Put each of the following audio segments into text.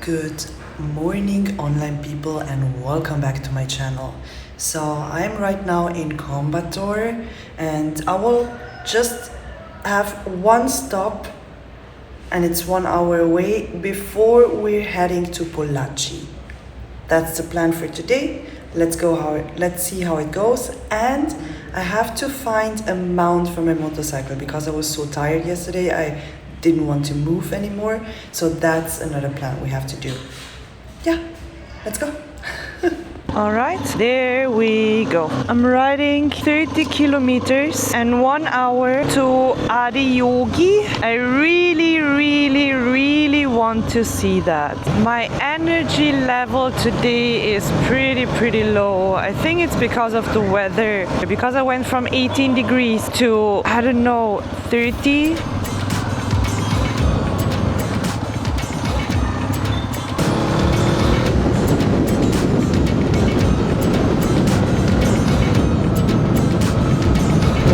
Good morning, online people, and welcome back to my channel. So I'm right now in Coimbatore, and I will just have one stop, and it's 1 hour away before we're heading to Pollachi. That's the plan for today. Let's see how it goes. And I have to find a mount for my motorcycle because I was so tired yesterday. I didn't want to move anymore. So that's another plan we have to do. Yeah, let's go. All right, there we go. I'm riding 30 kilometers and 1 hour to Adi Yogi. I really want to see that. My energy level today is pretty low. I think it's because of the weather. Because I went from 18 degrees to, I don't know, 30.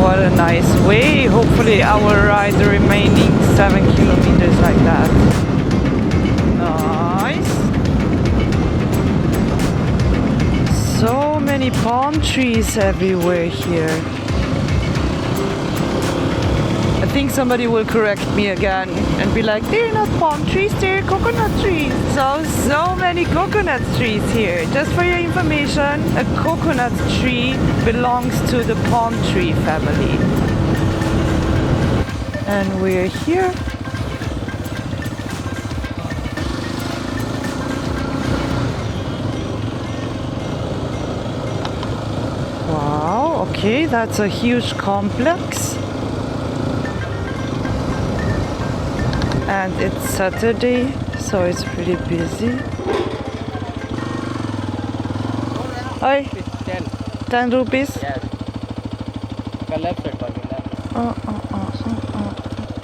What a nice way. Hopefully I will ride the remaining 7 kilometers like that. Nice. So many palm trees everywhere here. I think somebody will correct me again and be like, they're not palm trees, they're coconut trees. So many coconut trees here. Just for your information, a coconut tree belongs to the palm tree family. And we're here. Wow, okay, that's a huge complex. And it's Saturday, so it's pretty busy. Hi. 10 rupees? Yes. Left side parking left.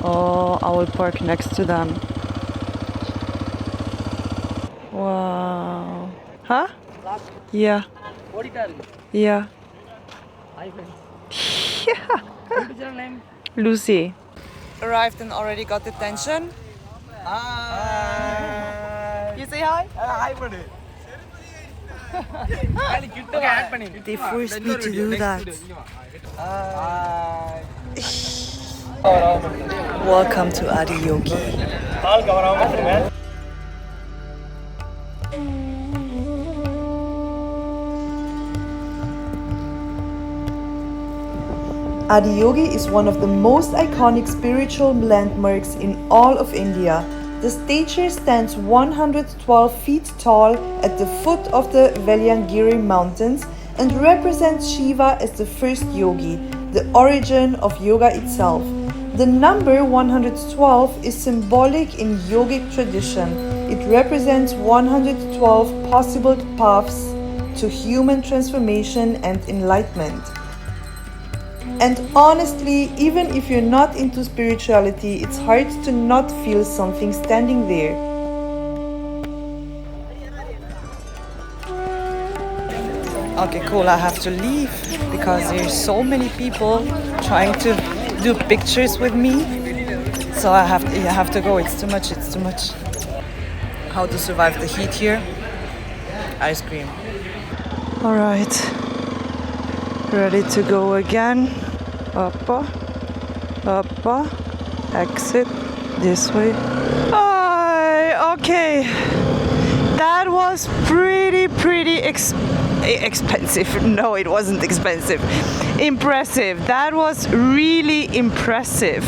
Oh, I will park next to them. Wow. Huh? Yeah. Yeah. Hi friend. Yeah. What is your name? Lucy. Arrived and already got attention. Hi. You say hi? Hi buddy. They forced me to do that. Hi. Welcome to Adi Yogi. Adi Yogi is one of the most iconic spiritual landmarks in all of India. The statue stands 112 feet tall at the foot of the Velliyangiri mountains and represents Shiva as the first yogi, the origin of yoga itself. The number 112 is symbolic in yogic tradition. It represents 112 possible paths to human transformation and enlightenment. And honestly, even if you're not into spirituality, it's hard to not feel something standing there. Okay, cool, I have to leave because there's so many people trying to do pictures with me. So I have to go, it's too much. How to survive the heat here? Ice cream. All right, ready to go again. Uppa, exit this way. Okay, that was pretty expensive. No, it wasn't expensive. Impressive. That was really impressive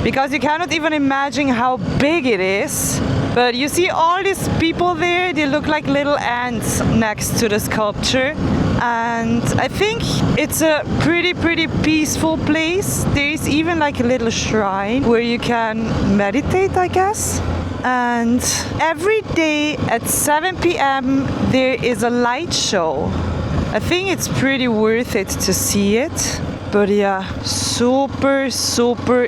because you cannot even imagine how big it is. But you see all these people there, they look like little ants next to the sculpture. And I think it's a pretty peaceful place. There's even like a little shrine where you can meditate, I guess. And every day at 7 p.m. there is a light show. I think it's pretty worth it to see it. But yeah, super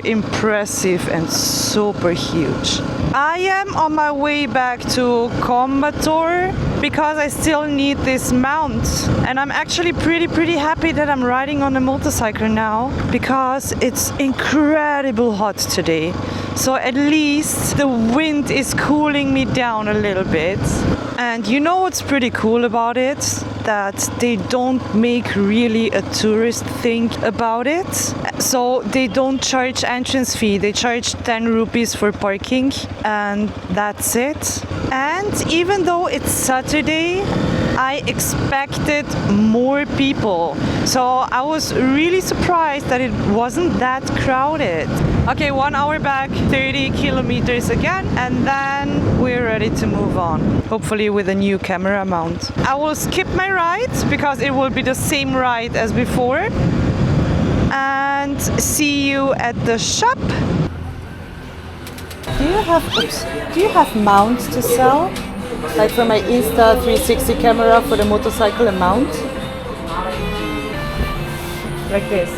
impressive and super huge. I am on my way back to Coimbatore because I still need this mount. And I'm actually pretty happy that I'm riding on a motorcycle now, because it's incredible hot today. So at least the wind is cooling me down a little bit. And you know what's pretty cool about it? That they don't make really a tourist thing about it. So they don't charge entrance fee. They charge 10 rupees for parking, and that's it. And even though it's Saturday, I expected more people. So I was really surprised that it wasn't that crowded. Okay, 1 hour back, 30 kilometers again, and then we're ready to move on. Hopefully with a new camera mount. I will skip my ride because it will be the same ride as before. And see you at the shop. Do you have mounts to sell? Like for my Insta 360 camera for the motorcycle, a mount? Like this.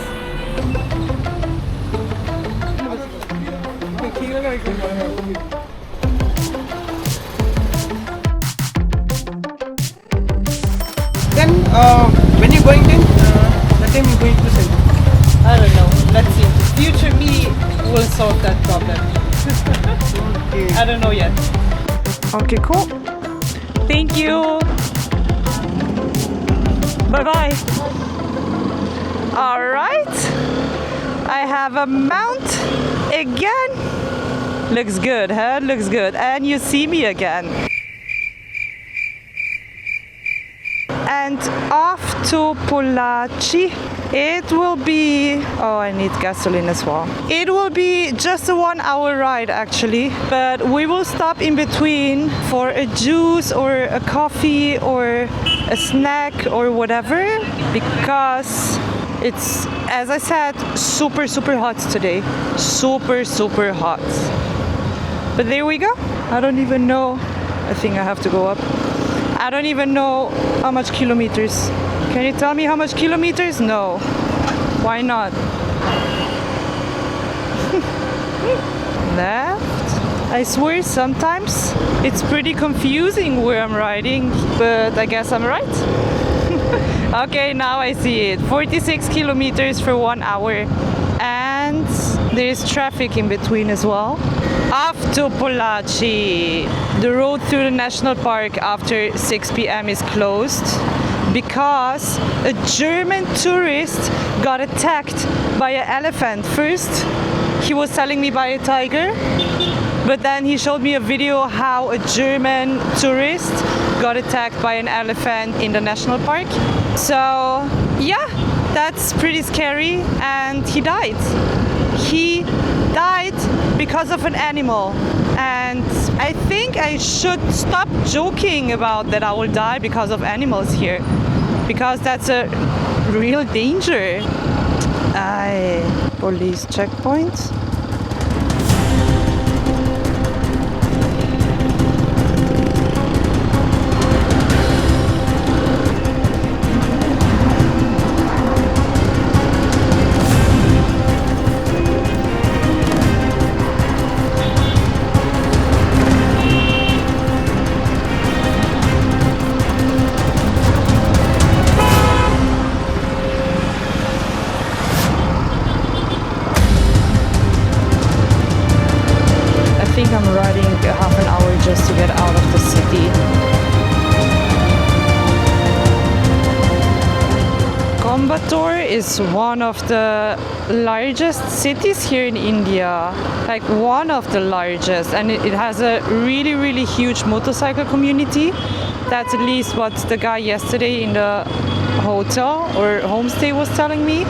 Then when you're going in, the time you're going to sell. I don't know. Let's see. Future me will solve that problem. Okay. I don't know yet. Okay, cool. Thank you. Bye-bye. All right. I have a mount again. Looks good, huh? Looks good. And you see me again. And off to Pollachi. It will be... Oh, I need gasoline as well. It will be just a 1 hour ride actually. But we will stop in between for a juice or a coffee or a snack or whatever. Because it's, as I said, super hot today. Super hot. But there we go. I don't even know. I think I have to go up. I don't even know how much kilometers. Can you tell me how much kilometers? No. Why not? Left. I swear sometimes it's pretty confusing where I'm riding, but I guess I'm right. Okay, now I see it. 46 kilometers for 1 hour. And there's traffic in between as well. Off to Pollachi. The road through the national park after 6 p.m. is closed because a German tourist got attacked by an elephant. First, he was telling me by a tiger, but then he showed me a video how a German tourist got attacked by an elephant in the national park. So, yeah, that's pretty scary, and he died. He died because of an animal, and I think I should stop joking about that I will die because of animals here, because that's a real danger. Police checkpoint. I'm riding half an hour just to get out of the city. Coimbatore is one of the largest cities here in India, like one of the largest, and it has a really huge motorcycle community. That's at least what the guy yesterday in the hotel or homestay was telling me.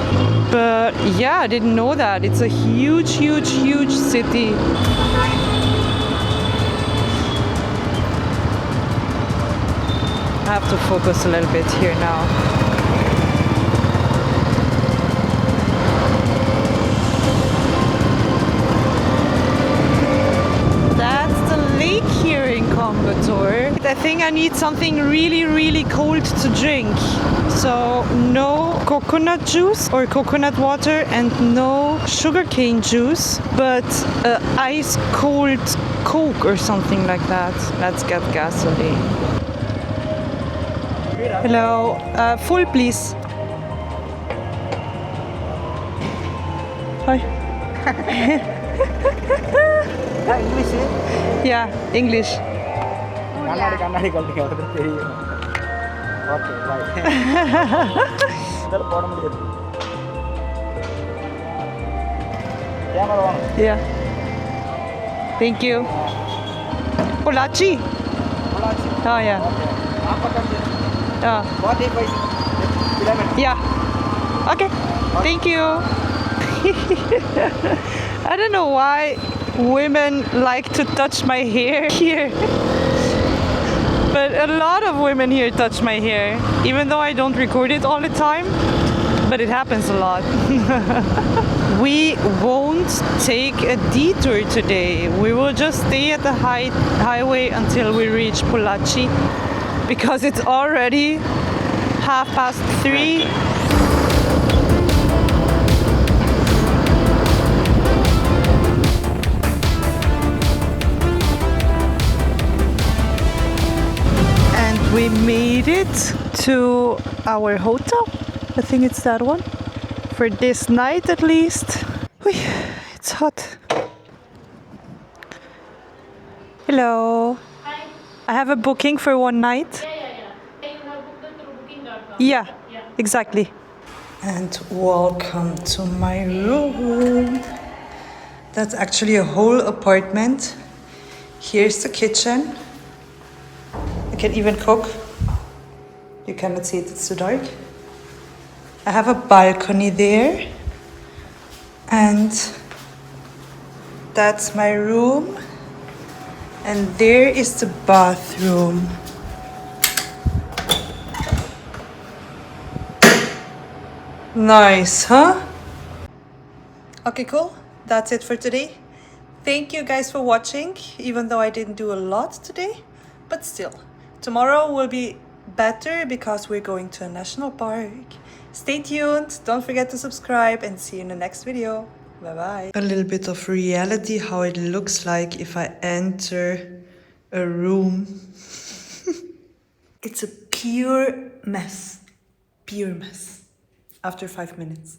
But yeah, I didn't know that. It's a huge city. I have to focus a little bit here now. That's the lake here in Coimbatore. I think I need something really cold to drink. So no coconut juice or coconut water and no sugarcane juice, but ice cold Coke or something like that. Let's get gasoline. Hello. Full, please. Hi. English? Yeah, English. கண்ணாடி கழட்டி அவருக்கு தெரியும். Okay bye. இதெல்லாம் போட முடியாது. Camera வாங்க. Yeah. Thank you. Pollachi. Pollachi. Oh yeah. Okay. 45. 45 kilometers. Yeah. Okay. Thank you. I don't know why women like to touch my hair here. But a lot of women here touch my hair, even though I don't record it all the time. But it happens a lot. We won't take a detour today. We will just stay at the highway until we reach Pollachi because it's already 3:30. And we made it to our hotel. I think it's that one. For this night at least. Whew, it's hot. Hello. Hi. I have a booking for one night. Yeah. You have booked it through booking.com. Yeah, exactly. And welcome to my room. That's actually a whole apartment. Here's the kitchen. I can even cook. You cannot see it, it's too dark. I have a balcony there. And that's my room. And there is the bathroom. Nice, huh? Okay, cool. That's it for today. Thank you guys for watching, even though I didn't do a lot today. But still, tomorrow will be better because we're going to a national park. Stay tuned, don't forget to subscribe, and see you in the next video. Bye bye. A little bit of reality, how it looks like if I enter a room. It's a pure mess. Pure mess. After 5 minutes.